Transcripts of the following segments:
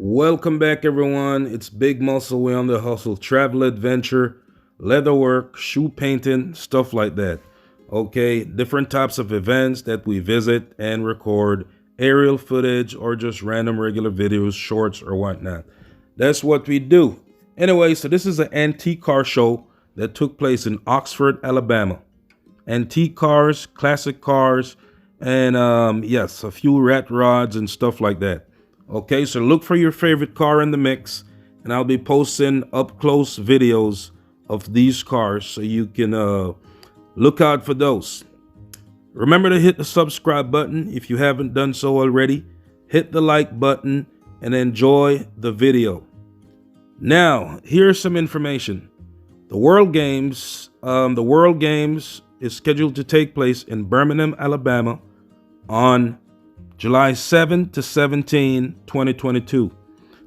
Welcome back, everyone. It's Big Muscle. We're on the hustle. Travel adventure, leatherwork, shoe painting, stuff like that. Okay, different types of events that we visit and record, aerial footage, or just random regular videos, shorts, or whatnot. That's what we do. Anyway, so this is an antique car show that took place in Oxford, Alabama. Antique cars, classic cars, and yes, a few rat rods and stuff like that. Okay, so look for your favorite car in the mix, and I'll be posting up close videos of these cars so you can look out for those. Remember to hit the subscribe button if you haven't done so already. Hit the like button and enjoy the video. Now, here's some information. The World Games is scheduled to take place in Birmingham, Alabama on July 7 to 17, 2022.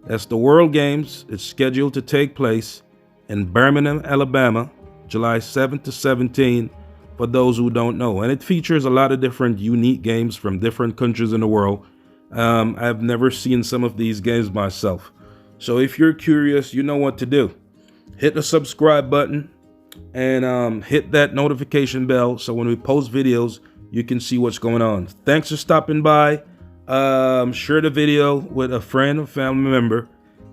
That's the World Games. It's scheduled to take place in Birmingham, Alabama, July 7 to 17, for those who don't know. And it features a lot of different unique games from different countries in the world. I've never seen some of these games myself. So if you're curious, you know what to do. Hit the subscribe button and hit that notification bell so when we post videos, you can see what's going on. Thanks for stopping by. Share the video with a friend or family member.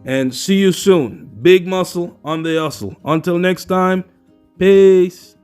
And see you soon. Big Muscle on the hustle. Until next time, peace.